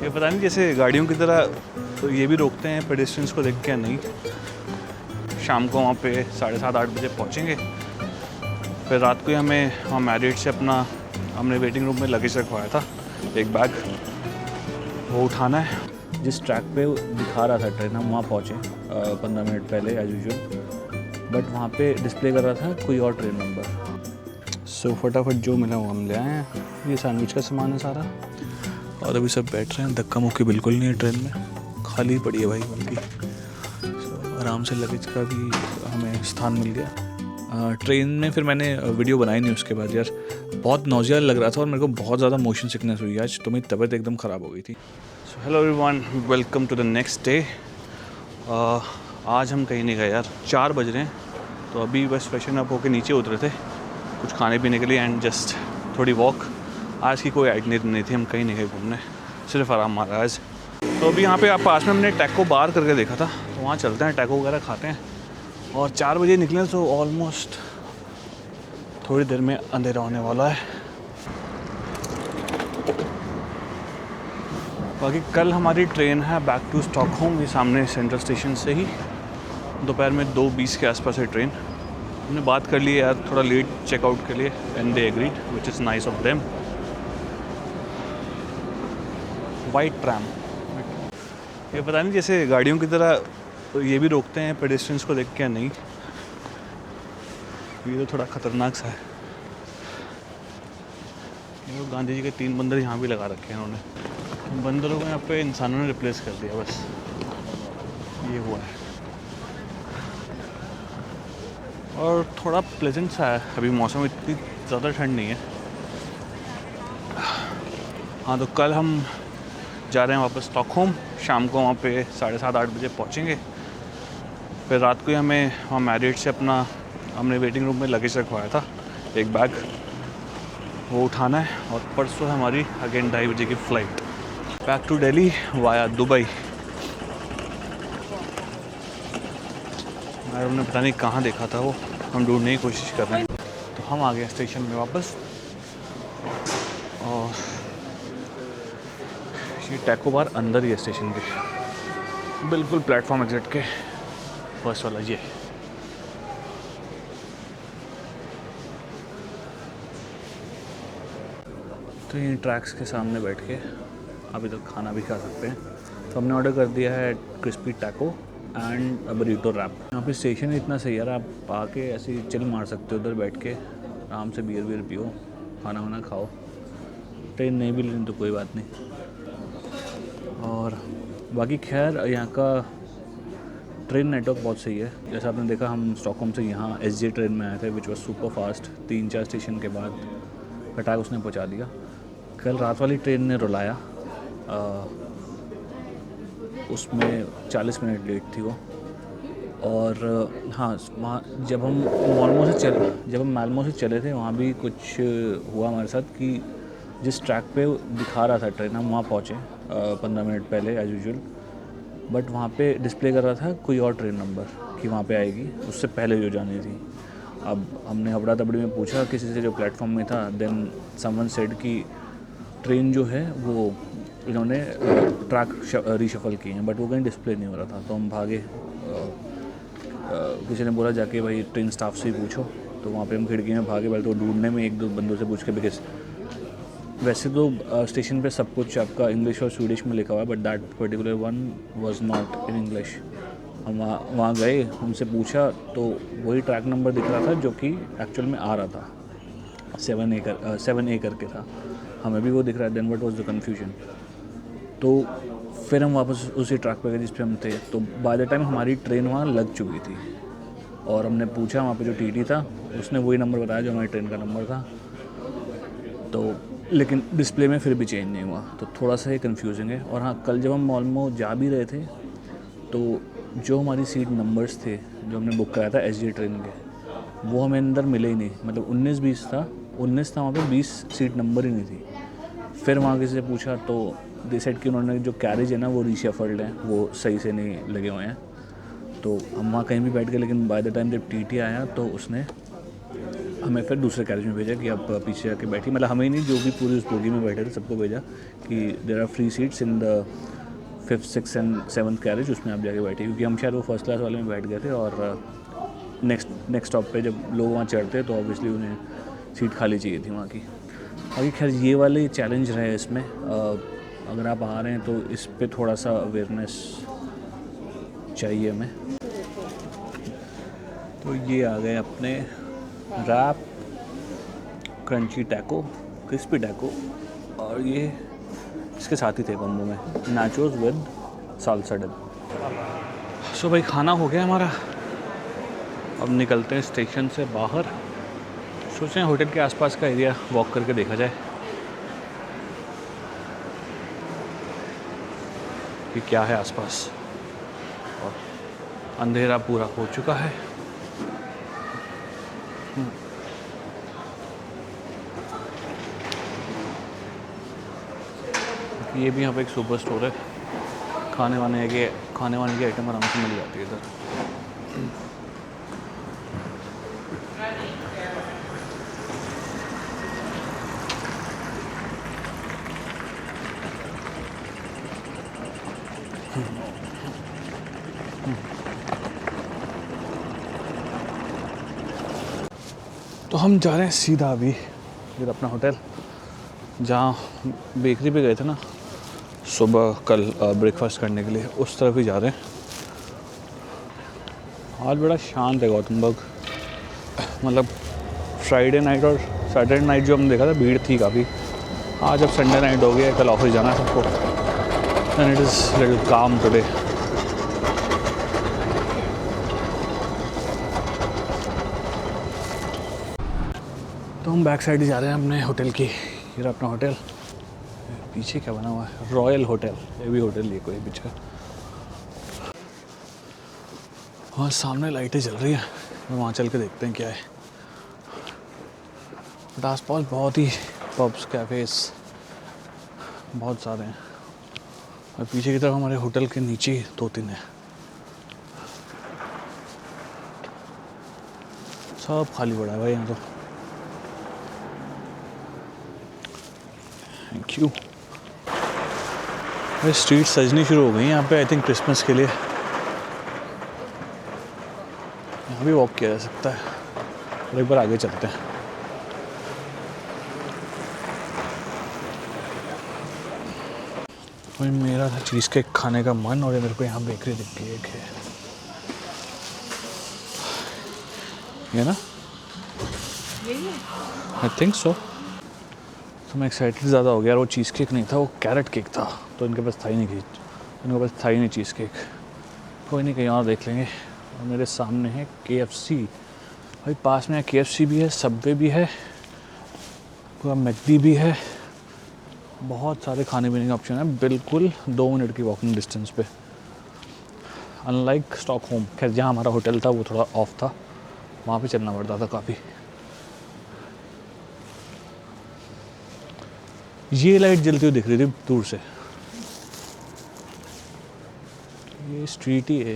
ये पता नहीं जैसे गाड़ियों की तरह तो ये भी रोकते हैं पेडेस्ट्रियंस को देख के। नहीं, शाम को वहाँ पे 7:30-8 बजे पहुँचेंगे। फिर रात को ही हमें वहाँ मैरिड से अपना हमने वेटिंग रूम में लगेज रखवाया था, एक बैग, वो उठाना है। जिस ट्रैक पे दिखा रहा था ट्रेन, हम वहाँ पहुँचे 15 मिनट पहले एज यूजुअल, बट वहाँ पे डिस्प्ले कर रहा था कोई और ट्रेन नंबर। सो फटाफट जो मिला वो हम ले आए हैं। ये सैंडविच का सामान है सारा, और अभी सब बैठ रहे हैं। धक्का मुक्की बिल्कुल नहीं है ट्रेन में, खाली पड़ी है भाई बल्कि। आराम से लगेज का भी हमें स्थान मिल गया ट्रेन में। फिर मैंने वीडियो बनाई नहीं उसके बाद यार, बहुत नौजिया लग रहा था और मेरे को बहुत ज़्यादा मोशन सिकनेस हुई आज, तो मेरी तबीयत एकदम ख़राब हो गई थी। So hello everyone, welcome to the next day. आज हम कहीं नहीं गए यार, 4 बज रहे हैं, तो अभी बस फ्रेशन अप होकर नीचे उतरे थे कुछ खाने पीने के लिए एंड जस्ट थोड़ी वॉक। आज की कोई आइटनरी नहीं थी, हम कहीं नहीं गए घूमने, सिर्फ आराम मारा आज। तो अभी यहाँ पे आप पास में हमने टैको बार करके देखा था, तो वहाँ चलते हैं, टैको वगैरह खाते हैं। और 4 बजे निकले तो ऑलमोस्ट थोड़ी देर में अंधेरा होने वाला है। बाकी कल हमारी ट्रेन है बैक टू स्टॉकहोम, ये सामने सेंट्रल स्टेशन से ही। दोपहर में 2:20 के आसपास है ट्रेन। हमने बात कर ली यार थोड़ा लेट चेकआउट के लिए, and they agreed, which is nice of them. White tram, ये पता नहीं जैसे गाड़ियों की तरह तो ये भी रोकते हैं पेडेस्ट्रियंस को देख के। नहीं, ये तो थोड़ा ख़तरनाक सा है। ये गांधी जी के 3 बंदर यहाँ भी लगा रखे हैं उन्होंने। बंदरों को यहाँ पे इंसानों ने रिप्लेस कर दिया, बस ये हुआ है। और थोड़ा प्लेजेंट सा है अभी मौसम, इतनी ज़्यादा ठंड नहीं है। हाँ, तो कल हम जा रहे हैं वापस स्टॉकहोम। शाम को वहाँ पे 7:30-8 बजे पहुँचेंगे। फिर रात को ही हमें वहाँ मैरिड से अपना हमने वेटिंग रूम में लगेज रखवाया था, एक बैग, वो उठाना है। और परसों है हमारी अगेन 2:30 बजे की flight back to Delhi via Dubai. यार हमने पता नहीं कहाँ देखा था वो, हम ढूंढने की कोशिश कर रहे हैं। तो हम आ गए स्टेशन में वापस, और ये टैको बार अंदर ही है स्टेशन के, बिल्कुल प्लेटफॉर्म एग्जिट के फर्स्ट वाला ये। तो ये ट्रैक्स के सामने बैठ के आप इधर खाना भी खा सकते हैं। तो हमने ऑर्डर कर दिया है crispy taco and burrito wrap. यहाँ पे स्टेशन इतना सही यार, आप आके ऐसे ही चिल मार सकते हो उधर बैठ के, आराम से बियर पियो, खाना वाना खाओ। ट्रेन नहीं भी लेनी तो कोई बात नहीं। और बाकी खैर यहाँ का ट्रेन नेटवर्क बहुत सही है। जैसे आपने देखा, हम स्टॉकहोम से यहाँ SJ ट्रेन में आए थे, which was super fast. 3-4 station के बाद फटाक उसने पहुँचा दिया। कल रात वाली ट्रेन ने रुलाया, उसमें 40 मिनट लेट थी वो। और हाँ, वहाँ जब हम मालमो से चले थे, वहाँ भी कुछ हुआ हमारे साथ कि जिस ट्रैक पे दिखा रहा था ट्रेन, हम वहाँ पहुँचे 15 मिनट पहले एज यूजुअल, बट वहाँ पे डिस्प्ले कर रहा था कोई और ट्रेन नंबर कि वहाँ पे आएगी, उससे पहले जो जानी थी। अब हमने हबड़ा तबड़ी में पूछा किसी से जो प्लेटफॉर्म में था, देन समवन सेड कि ट्रेन जो है वो इन्होंने ट्रैक रीशफल किए हैं, बट वो कहीं डिस्प्ले नहीं हो रहा था। तो हम भागे, किसी ने बोला जाके भाई ट्रेन स्टाफ से ही पूछो। तो वहाँ पे हम खिड़की में भागे, पहले तो ढूंढने में 1-2 बंदों से पूछ के, बिकॉज वैसे तो स्टेशन पे सब कुछ आपका इंग्लिश और स्वीडिश में लिखा हुआ है, but that particular one was not in English. हम वहाँ गए, उनसे पूछा तो वही ट्रैक नंबर दिख रहा था जो कि एक्चुअल में आ रहा था, 7A करके था। हमें भी वो दिख रहा है। Then what was the confusion. तो फिर हम वापस उसी ट्रैक पे गए जिस पे हम थे। तो बाय द टाइम हमारी ट्रेन वहाँ लग चुकी थी, और हमने पूछा वहाँ पे जो TT था, उसने वही नंबर बताया जो हमारी ट्रेन का नंबर था। तो लेकिन डिस्प्ले में फिर भी चेंज नहीं हुआ, तो थोड़ा सा ये कन्फ्यूजिंग है। और हाँ, कल जब हम मॉल में जा भी रहे थे, तो जो हमारी सीट नंबर्स थे जो हमने बुक कराया था SJ ट्रेन के, वो हमें अंदर मिले ही नहीं। मतलब 19-20 था, 19 था वहाँ पे, 20 सीट नंबर ही नहीं थी। फिर वहाँ किसी से पूछा तो दे सेड कि उन्होंने जो कैरेज है ना वो रीशफल्ड है, वो सही से नहीं लगे हुए हैं। तो हम वहाँ कहीं भी बैठ गए, लेकिन बाय द टाइम जब TT आया तो उसने हमें फिर दूसरे कैरेज में भेजा कि आप पीछे जाके बैठी, मतलब हमें नहीं, जो भी पूरी उस बोगी में बैठे थे सबको भेजा कि there are free seats in the 5th, 6th and 7th carriage, उसमें आप जाके बैठे, क्योंकि हम शायद वो फर्स्ट क्लास वाले में बैठ गए थे और नेक्स्ट स्टॉप पे जब लोग वहाँ चढ़ते हैं तो ऑब्वियसली उन्हें सीट खाली चाहिए थी वहाँ की। बाकी खैर ये वाले चैलेंज रहे इसमें। अगर आप आ रहे हैं तो इस पे थोड़ा सा अवेयरनेस चाहिए हमें। तो ये आ गए अपने wrap, crunchy taco, crispy taco, और ये इसके साथ ही थे कॉम्बो में nachos with salsa dip. So भाई खाना हो गया हमारा, अब निकलते हैं स्टेशन से बाहर। सोच रहे हैं होटल के आसपास का एरिया वॉक करके देखा जाए कि क्या है आसपास। और अंधेरा पूरा हो चुका है। ये भी यहाँ पे एक सुपर स्टोर है, खाने वाने की आइटम आराम से मिल जाती है इधर। तो हम जा रहे हैं सीधा अभी इधर अपना होटल, जहाँ बेकरी पे गए थे ना सुबह कल ब्रेकफास्ट करने के लिए, उस तरफ ही जा रहे हैं। आज बड़ा शांत है गौतमबुद्ध, मतलब फ्राइडे नाइट और सैटरडे नाइट जो हमने देखा था भीड़ थी काफ़ी। आज अब संडे नाइट हो गया, कल ऑफिस जाना है सबको, एंड इट इज़ लिटिल काम टुडे। तो हम बैक साइड ही जा रहे हैं अपने होटल की। ये अपना होटल, पीछे क्या बना हुआ है, रॉयल होटल, ये भी होटल ये कोई पीछे। और सामने लाइटें जल रही हैं, वहाँ चल के देखते हैं क्या है। बट आसपास बहुत ही पब्स, कैफ़ेज़ बहुत सारे हैं, और पीछे की तरफ हमारे होटल के नीचे ही 2-3 हैं। सब खाली पड़ा है भाई यहाँ तो। Thank you. भाई स्ट्रीट सजनी शुरू हो गई यहाँ पे, आई थिंक क्रिसमस के लिए। यहाँ भी वॉक किया जा सकता है, और एक बार आगे चलते हैं। भाई मेरा था चीज़ केक खाने का मन, और मेरे को यहाँ बेकरी दिख गई एक है, ये ना, आई थिंक सो। तो मैं एक्साइटेड ज़्यादा हो गया, और वो चीज़ केक नहीं था, वो कैरेट केक था, तो इनके पास था ही नहीं चीज़ केक। कोई नहीं, कहीं और देख लेंगे। और मेरे सामने है KFC, भाई पास में KFC भी है, सबवे भी है, पूरा मैकडी भी है, बहुत सारे खाने पीने के ऑप्शन है, बिल्कुल 2 मिनट की वॉकिंग डिस्टेंस पे। अनलाइक स्टॉकहोम, खैर जहाँ हमारा होटल था वो थोड़ा ऑफ था, वहाँ पे चलना पड़ता था काफ़ी। ये लाइट जलती हुई दिख रही थी दूर से, ये स्ट्रीट ही है,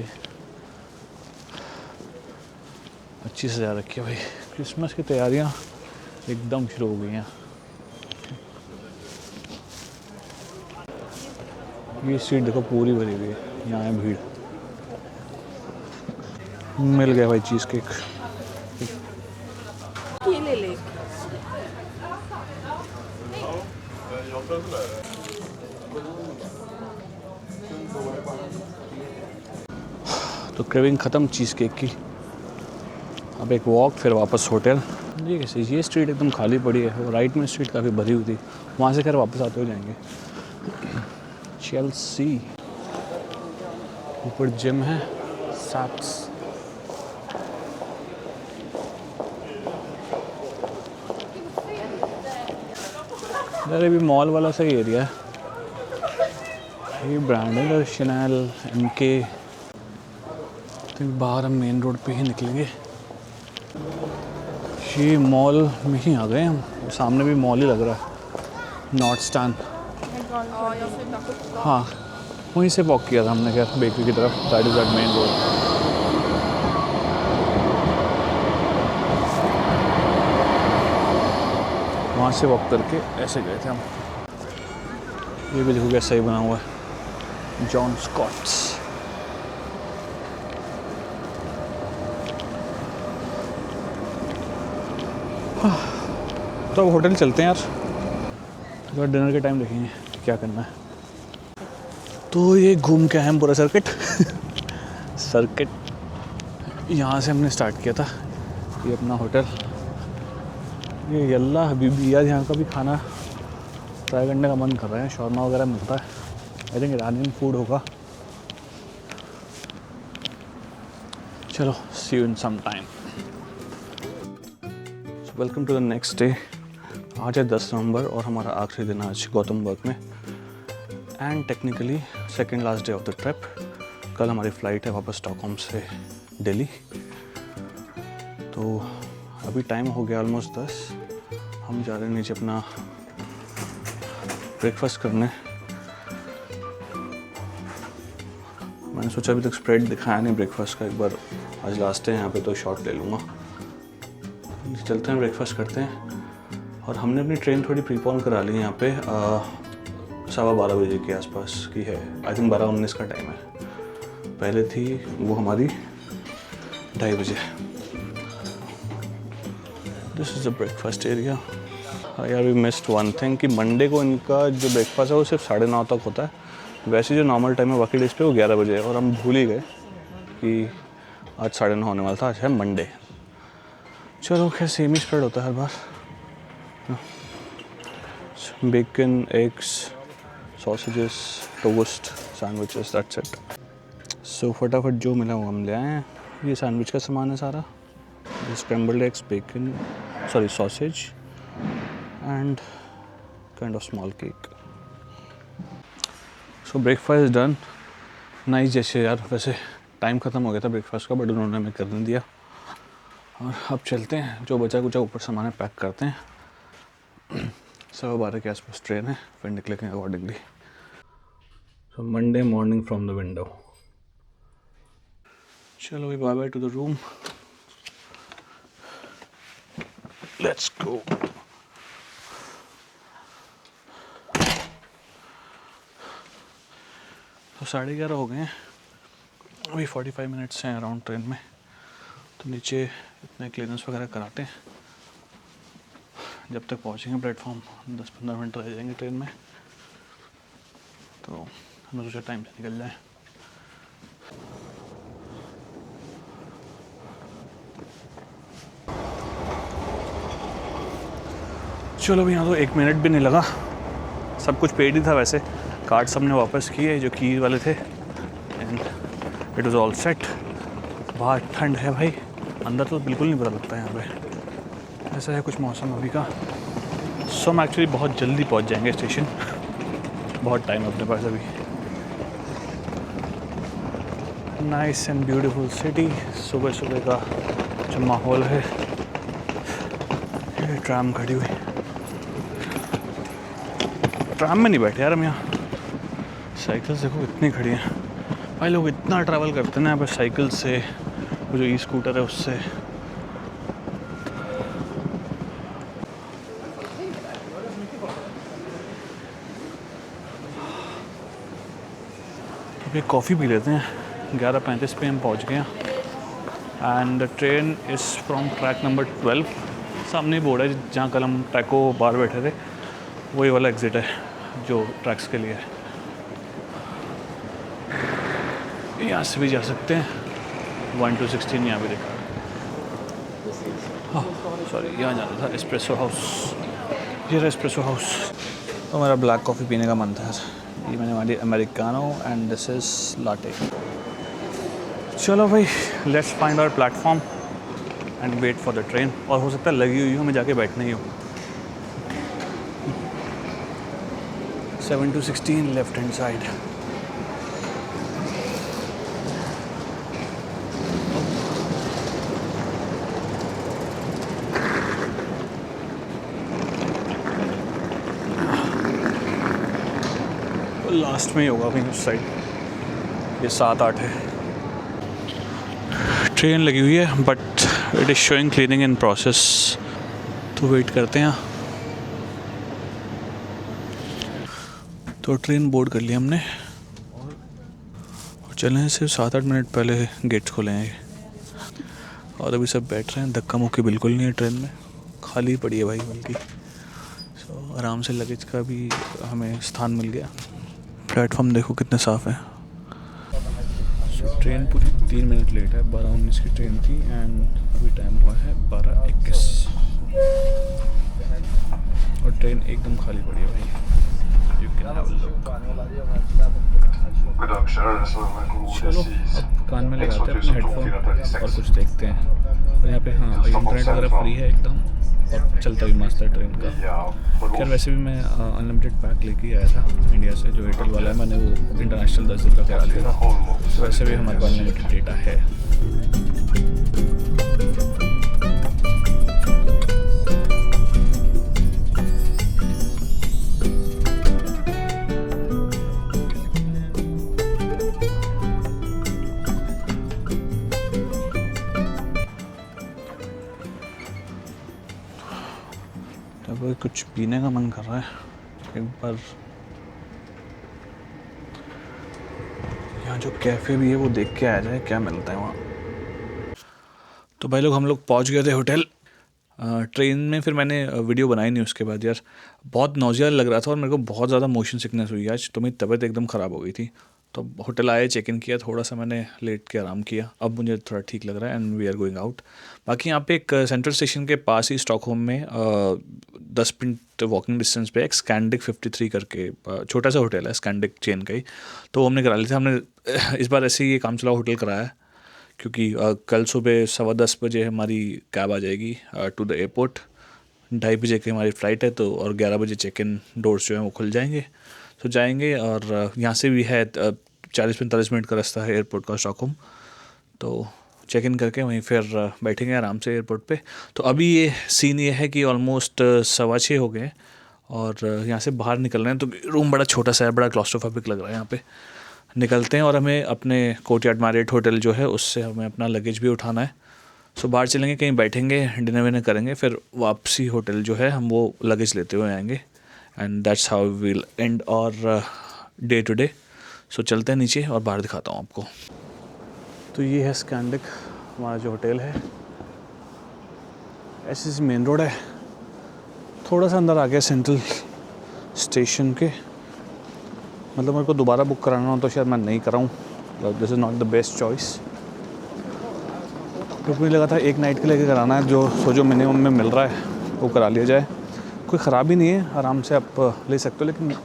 अच्छी सजा रखी है भाई। क्रिसमस की तैयारियां एकदम शुरू हो गई हैं। ये स्ट्रीट देखो पूरी भरी हुई है, यहाँ है भीड़। मिल गया भाई चीज़ केक। ले ले। तो क्रेविंग ख़त्म चीज़ केक की। अब एक वॉक, फिर वापस होटल। ये कैसे, ये स्ट्रीट एकदम खाली पड़ी है, और राइट में स्ट्रीट काफ़ी भरी हुई थी, वहाँ से खैर वापस आते हुए जाएंगे। चेल्सी, ऊपर जिम है, सैप्स। अरे भी मॉल वाला सही एरिया है, ये ब्रांड है शनैल, MK। तो बाहर हम मेन रोड पे ही निकलेंगे। ये मॉल में ही आ गए हम, सामने भी मॉल ही लग रहा है, नॉर्थ स्टैंड। हाँ, वहीं से वॉक किया था हमने क्या बेकरी की तरफ, that is that main road. वहाँ से वॉक करके ऐसे गए थे हम। ये भी देखो कैसा ही बना हुआ है, जॉन स्कॉट्स। तो अब होटल चलते हैं यार, तो डिनर के टाइम देखेंगे क्या करना है। तो ये घूम के आए हम पूरा सर्किट सर्किट यहाँ से हमने स्टार्ट किया था। ये अपना होटल, ये यल्ला हबीबी। यार यहाँ का भी खाना ट्राई करने का मन कर रहा है। शौरमा वगैरह मिलता है, आई थिंक इरानियन फूड होगा। चलो, see you in some time. Welcome to the next day. आज है 10 नवंबर और हमारा आखिरी दिन आज गौतमबर्ग में, and technically second last day of the trip. कल हमारी फ़्लाइट है वापस स्टॉकहोम से दिल्ली। तो अभी टाइम हो गया ऑलमोस्ट 10। हम जा रहे हैं नीचे अपना ब्रेकफास्ट करने। मैंने सोचा अभी तक स्प्रेड दिखाया नहीं ब्रेकफास्ट का, एक बार आज लास्ट है यहाँ पे तो शॉट ले लूँगा। चलते हैं, ब्रेकफास्ट करते हैं। और हमने अपनी ट्रेन थोड़ी प्रीपोन करा ली यहाँ पे, 12:15 बजे के आसपास की है। आई थिंक 12:19 का टाइम है। पहले थी वो हमारी 2:30 बजे। This is the breakfast area. यार वी मिस्ड वन थिंग कि मंडे को इनका जो ब्रेकफास्ट है वो सिर्फ 9:30 तक होता है। वैसे जो नॉर्मल टाइम है बाकी डेज पे वो 11 बजे है, और हम भूल ही गए कि आज 9:30 होने वाला था। आज है मंडे। चलो खैर सेम ही स्प्रेड होता है हर बार। Bacon, eggs, sausages, toast, sandwiches, that's it. So फटाफट जो मिला वो हम ले आए हैं। ये सैंडविच का सामान है सारा। Scrambled eggs, bacon, sorry sausage and kind of small cake. So breakfast done. Nice. जैसे यार वैसे टाइम ख़त्म हो गया था ब्रेकफास्ट का, बट उन्होंने हमें करने दिया। और अब चलते हैं, जो बचा कुचा ऊपर सामान पैक करते हैं। 12:15 के आसपास ट्रेन है, फिर निकलेंगे accordingly. So Monday morning from the window. चलो bye bye to the room, let's go. तो 11:30 हो गए हैं, अभी 45 मिनट्स हैं अराउंड ट्रेन में। तो नीचे इतने क्लीयरेंस वगैरह कराते हैं, जब तक पहुंचेंगे प्लेटफॉर्म 10-15 मिनट रह जाएंगे ट्रेन में। तो हमें सोचा टाइम से निकल जाए। चलो अभी यहाँ तो 1 मिनट भी नहीं लगा, सब कुछ पेड ही था। वैसे कार्ड सबने वापस किए जो की वाले थे, and it was all set. बाहर ठंड है भाई, अंदर तो बिल्कुल नहीं पता लगता है यहाँ पे। ऐसा है कुछ मौसम अभी का। सो हम एक्चुअली बहुत जल्दी पहुँच जाएंगे स्टेशन, बहुत टाइम है अपने पास अभी। Nice and beautiful city. सुबह सुबह का जो माहौल है। ये ट्राम खड़ी हुई, ट्राम में नहीं बैठे यार हम यहाँ। साइकिल्स देखो इतनी खड़ी हैं भाई, लोग इतना ट्रैवल करते हैं ना यहाँ पे साइकिल से, वो जो ई स्कूटर है उससे। अभी कॉफ़ी पी लेते हैं। 11:35 पे हम पहुँच गए हैं and the train is from track number 12। सामने बोर्ड है जहाँ कल हम टैको बाहर बैठे थे, वही वाला एग्ज़िट है जो ट्रैक्स के लिए है। यहाँ से भी जा सकते हैं। 1 to 16 यहाँ भी देखा। हाँ सॉरी, यहाँ जाना था एस्प्रेसो हाउस। ये रहा एस्प्रेसो हाउस। तो मेरा ब्लैक कॉफ़ी पीने का मन था यार। ये मैंने वाली Americano and this is latte. चलो भाई, let's find our platform and wait for the train. और हो सकता है लगी हुई हो, हमें जाके बैठना ही हो। 7 to 16 left hand side. Last में ही होगा कहीं उस साइड। ये 7-8 है। ट्रेन लगी हुई है but it is showing cleaning in process. तो वेट करते हैं। तो ट्रेन बोर्ड कर लिया हमने और चले हैं। सिर्फ 7-8 मिनट पहले गेट्स खुले हैं ये, और अभी सब बैठ रहे हैं। धक्का मुक्की बिल्कुल नहीं है ट्रेन में, खाली पड़ी है भाई बल्कि। सो आराम से लगेज का भी हमें स्थान मिल गया। प्लेटफॉर्म देखो कितने साफ़ है। ट्रेन पूरी 3 मिनट लेट है। 12:19 की ट्रेन थी एंड अभी टाइम हुआ है 12:21 और ट्रेन एकदम खाली पड़ी है भाई। You can have a look. चलो अब कान में लगाते हैं अपने हेडफोन और कुछ देखते हैं। और यहाँ पे हाँ इंटरनेट वगैरह फ्री है एकदम और चलता भी मस्त है ट्रेन का। खैर वैसे भी मैं अनलिमिटेड पैक लेके आया था इंडिया से, जो एयरटेल वाला है। मैंने वो इंटरनेशनल 10 दिन का करा लिया था, तो वैसे भी हमारे पास अनलिमिटेड डेटा है। अब कुछ पीने का मन कर रहा है, एक बार यहाँ जो कैफ़े भी है वो देख के आया जाए क्या मिलता है वहाँ। तो भाई लोग हम लोग पहुँच गए थे होटल। ट्रेन में फिर मैंने वीडियो बनाई नहीं उसके बाद यार, बहुत नौजिया लग रहा था और मेरे को बहुत ज़्यादा मोशन सिकनेस हुई आज, तो मेरी तबीयत एकदम ख़राब हो गई थी। तो होटल आए, चेक इन किया, थोड़ा सा मैंने लेट के आराम किया, अब मुझे थोड़ा ठीक लग रहा है and we are going out. बाकी यहाँ पे एक सेंट्रल स्टेशन के पास ही स्टॉकहोम में 10 मिनट वॉकिंग डिस्टेंस पे एक स्कैंडिक 53 करके छोटा सा होटल है, स्कैंडिक चेन का ही। तो वो हमने करा लिया था। हमने इस बार ऐसे ही ये काम चला होटल कराया है, क्योंकि कल सुबह 10:15 बजे हमारी कैब आ जाएगी टू द एयरपोर्ट। 2:30 बजे की हमारी फ़्लाइट है, तो और 11 बजे चेक इन डोर्स जो हैं वो खुल जाएंगे। तो जाएंगे और यहाँ से भी है 40-45 मिनट का रास्ता है एयरपोर्ट का स्टॉकहोम। तो चेक इन करके वहीं फिर बैठेंगे आराम से एयरपोर्ट पे। तो अभी ये सीन ये है कि ऑलमोस्ट 6:15 हो गए और यहाँ से बाहर निकल रहे हैं। तो रूम बड़ा छोटा सा है, बड़ा क्लॉस्ट्रोफोबिक लग रहा है यहाँ पे। निकलते हैं और हमें अपने कोर्टयार्ड मैरियट होटल जो है उससे हमें अपना लगेज भी उठाना है। सो बाहर चलेंगे, कहीं बैठेंगे, डिनर विनर करेंगे, फिर वापसी होटल जो है हम वो लगेज लेते हुए आएंगे and that's how we'll end our day today. So चलते हैं नीचे और बाहर दिखाता हूँ आपको। तो ये है स्कैंडिक हमारा जो होटल है। ऐसी मेन रोड है, थोड़ा सा अंदर आ गया सेंट्रल स्टेशन के। मतलब मेरे को दोबारा बुक कराना हो तो शायद मैं नहीं कराऊँ, this is not the best choice. क्योंकि मुझे लगा था एक नाइट के लिए कराना है, जो मिनिमम में मिल रहा है वो करा लिया जाए। कोई ख़राब ही नहीं है, आराम से आप ले सकते हो, लेकिन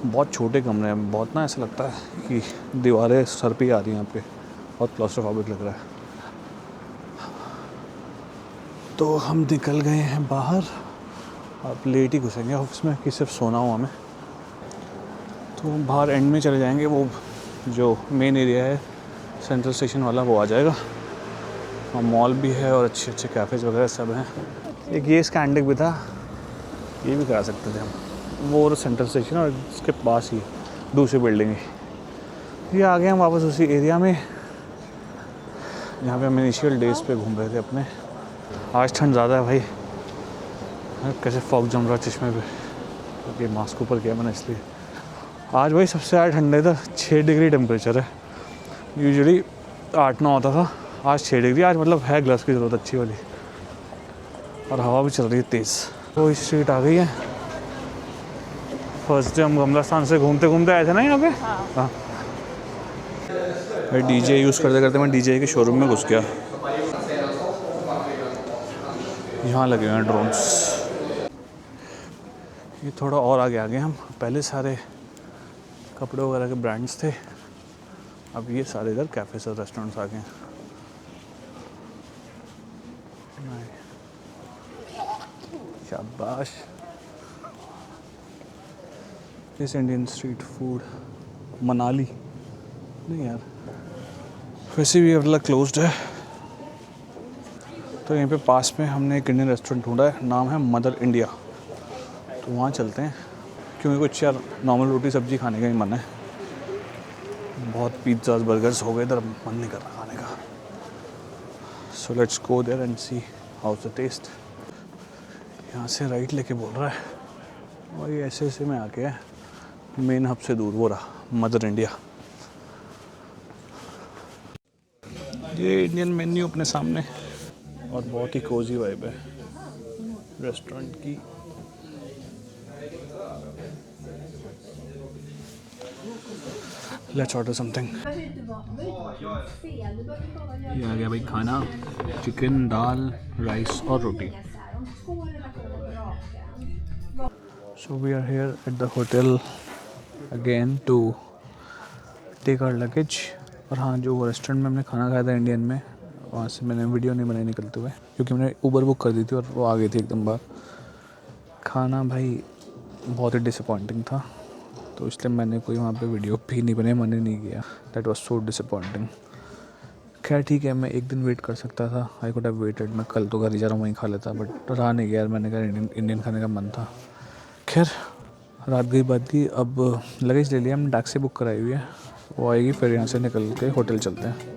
बहुत छोटे कमरे हैं। बहुत ना ऐसा लगता है कि दीवारें सर पे ही आ रही हैं यहाँ पे, बहुत क्लॉस्ट्रोफोबिक लग रहा है। तो हम निकल गए हैं बाहर, अब लेट ही घुसेंगे ऑफिस में कि सिर्फ सोना हो हमें। तो बाहर एंड में चले जाएंगे, वो जो मेन एरिया है सेंट्रल स्टेशन वाला वो आ जाएगा। और मॉल भी है और अच्छे अच्छे कैफ़ेज़ वगैरह सब हैं। एक ये स्कैंडिक भी था, ये भी करा सकते थे हम। वो सेंट्रल स्टेशन और इसके पास ही दूसरी बिल्डिंग है। ये आ गए हम वापस उसी एरिया में जहाँ पे हम इनिशियल डेज़ पे घूम रहे थे अपने। आज ठंड ज़्यादा है भाई, कैसे फॉग जम रहा चश्मे पे, क्योंकि मास्क ऊपर किया मैंने इसलिए। आज भाई सबसे ज़्यादा ठंडे था, 6 डिग्री टेम्परेचर है। यूजुअली 8-9 होता था, आज 6 डिग्री। आज मतलब है ग्लव्स की ज़रूरत अच्छी वाली, और हवा भी चल रही है तेज़। तो इस स्ट्रीट आ गई है। फर्स्ट डे हम गमला स्थान से घूमते घूमते आए थे ना यहाँ पे। हाँ भाई डीजे यूज़ करते करते मैं डीजे के शोरूम में घुस गया। यहाँ लगे हुए हैं ड्रोन्स। ये थोड़ा और आगे आ गए हम। पहले सारे कपड़े वगैरह के ब्रांड्स थे, अब ये सारे इधर कैफ़ेज़ और रेस्टोरेंट्स आ गए हैं। शाबाश। इस इंडियन स्ट्रीट फूड मनाली नहीं यार, वैसे भी अगला क्लोज्ड है। तो यहीं पे पास में हमने एक इंडियन रेस्टोरेंट ढूंढा है, नाम है मदर इंडिया। तो वहाँ चलते हैं, क्योंकि कुछ यार नॉर्मल रोटी सब्जी खाने का ही मन है। बहुत पिज़्ज़ाज बर्गर्स हो गए, इधर मन नहीं कर रहा खाने का। So let's go there and see how's the taste. यहाँ से राइट लेके बोल रहा है, और ये ऐसे में आके है मेन हब से दूर, वो रहा मदर इंडिया। ये इंडियन मेन्यू अपने सामने और बहुत ही कोजी वाइब है रेस्टोरेंट की। Let's order something. ये आ गया भाई खाना, चिकन, दाल, राइस और रोटी। So we are here at the hotel again to take our luggage. और हाँ, जो रेस्टोरेंट में हमने खाना खाया था इंडियन में, वहाँ से मैंने वीडियो नहीं बनाई निकलते हुए, क्योंकि मैंने ऊबर बुक कर दी थी और वो आ गई थी एकदम बाहर। खाना भाई बहुत ही डिसअपॉइंटिंग था, तो इसलिए मैंने कोई वहाँ पे वीडियो भी नहीं बनाई, मैंने नहीं किया। That was so disappointing. खैर ठीक है, मैं एक दिन वेट कर सकता था, आई कुड हैव वेटेड। मैं कल तो घर ही जा रहा हूँ, वहीं खा लेता, बट रहा नहीं गया यार। मैंने कहा इंडियन खाने का मन था। खैर रात गई बात गई। अब लगेज ले लिया हमने, टैक्सी बुक कराई हुई है, वो आएगी, फिर यहाँ से निकल के होटल चलते हैं।